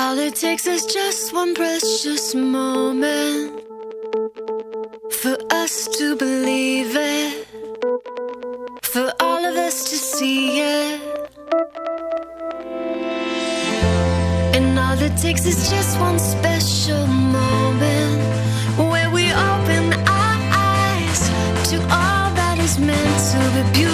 All it takes is just one precious moment for us to believe it, for all of us to see it. And all it takes is just one special moment where we open our eyes to all that is meant to be beautiful.